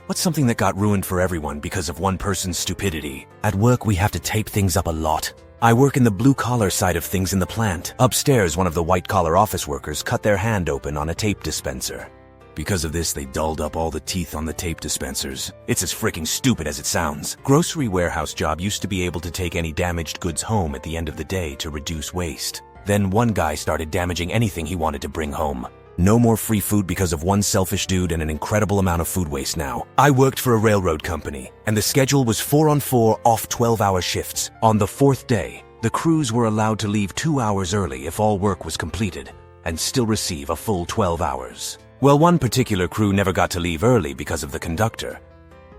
What's something that got ruined for everyone because of one person's stupidity? At work, we have to tape things up a lot. I work in the blue-collar side of things in the plant. Upstairs, one of the white-collar office workers cut their hand open on a tape dispenser. Because of this, they dulled up all the teeth on the tape dispensers. It's as freaking stupid as it sounds. Grocery warehouse job used to be able to take any damaged goods home at the end of the day to reduce waste. Then one guy started damaging anything he wanted to bring home. No more free food because of one selfish dude and an incredible amount of food waste now. I worked for a railroad company, and the schedule was 4-on-4 off 12-hour shifts. On the fourth day, the crews were allowed to leave 2 hours early if all work was completed, and still receive a full 12 hours. Well, one particular crew never got to leave early because of the conductor.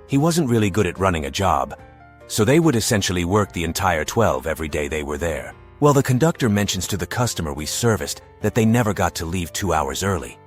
He wasn't really good at running a job, so they would essentially work the entire 12 every day they were there. Well, the conductor mentions to the customer we serviced that they never got to leave 2 hours early.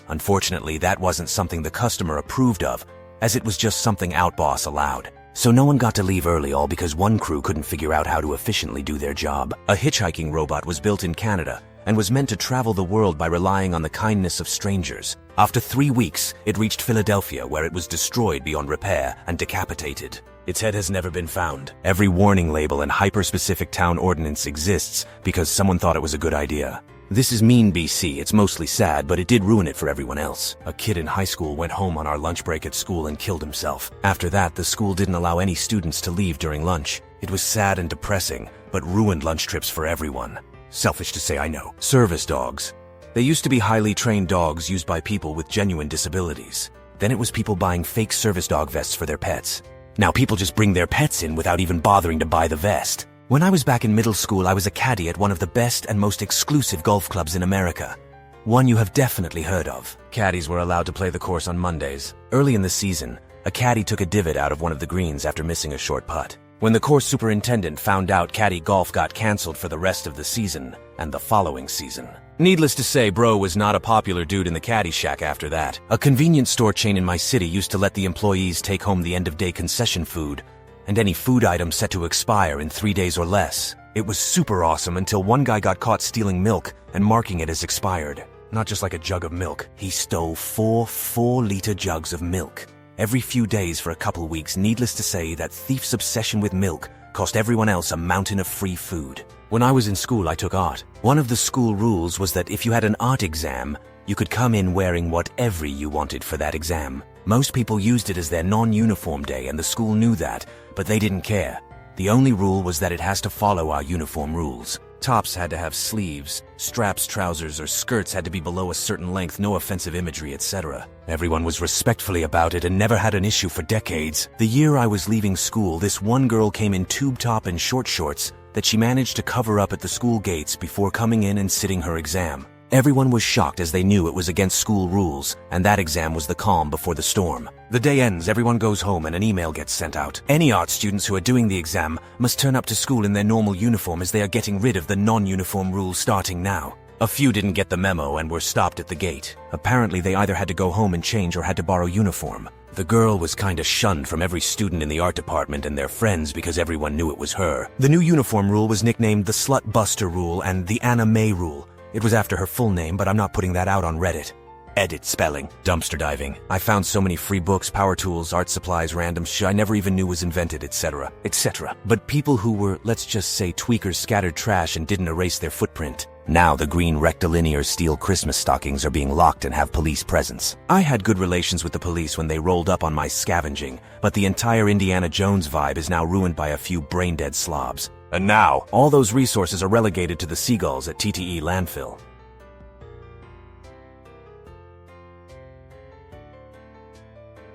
Unfortunately, that wasn't something the customer approved of, as it was just something outboss allowed. So no one got to leave early, all because one crew couldn't figure out how to efficiently do their job. A hitchhiking robot was built in Canada and was meant to travel the world by relying on the kindness of strangers. After 3 weeks, it reached Philadelphia, where it was destroyed beyond repair and decapitated. Its head has never been found. Every warning label and hyper-specific town ordinance exists because someone thought it was a good idea. This is mean BC. It's mostly sad, but it did ruin it for everyone else. A kid in high school went home on our lunch break at school and killed himself. After that, the school didn't allow any students to leave during lunch. It was sad and depressing, but ruined lunch trips for everyone. Selfish to say, I know. Service dogs. They used to be highly trained dogs used by people with genuine disabilities. Then it was people buying fake service dog vests for their pets. Now people just bring their pets in without even bothering to buy the vest. When I was back in middle school, I was a caddy at one of the best and most exclusive golf clubs in America. One you have definitely heard of. Caddies were allowed to play the course on Mondays. Early in the season, a caddy took a divot out of one of the greens after missing a short putt. When the course superintendent found out, caddy golf got canceled for the rest of the season and the following season. Needless to say, bro was not a popular dude in the caddy shack after that. A convenience store chain in my city used to let the employees take home the end-of-day concession food and any food item set to expire in 3 days or less. It was super awesome until one guy got caught stealing milk and marking it as expired. Not just like a jug of milk. He stole 4 4-liter jugs of milk every few days for a couple weeks. Needless to say, that thief's obsession with milk cost everyone else a mountain of free food. When I was in school, I took art. One of the school rules was that if you had an art exam, you could come in wearing whatever you wanted for that exam. Most people used it as their non-uniform day, and the school knew that, but they didn't care. The only rule was that it has to follow our uniform rules. Tops had to have sleeves, straps, trousers, or skirts had to be below a certain length, no offensive imagery, etc. Everyone was respectfully about it and never had an issue for decades. The year I was leaving school, this one girl came in tube top and short shorts that she managed to cover up at the school gates before coming in and sitting her exam. Everyone was shocked as they knew it was against school rules, and that exam was the calm before the storm. The day ends, everyone goes home, and an email gets sent out. Any art students who are doing the exam must turn up to school in their normal uniform, as they are getting rid of the non-uniform rules starting now. A few didn't get the memo and were stopped at the gate. Apparently they either had to go home and change or had to borrow uniform. The girl was kinda shunned from every student in the art department and their friends because everyone knew it was her. The new uniform rule was nicknamed the Slut Buster Rule and the Anna May Rule. It was after her full name, but I'm not putting that out on Reddit. Edit spelling. Dumpster diving. I found so many free books, power tools, art supplies, random shit I never even knew was invented, etc., etc. But people who were, let's just say, tweakers scattered trash and didn't erase their footprint. Now the green rectilinear steel Christmas stockings are being locked and have police presence. I had good relations with the police when they rolled up on my scavenging, but the entire Indiana Jones vibe is now ruined by a few brain-dead slobs. And now, all those resources are relegated to the seagulls at TTE landfill.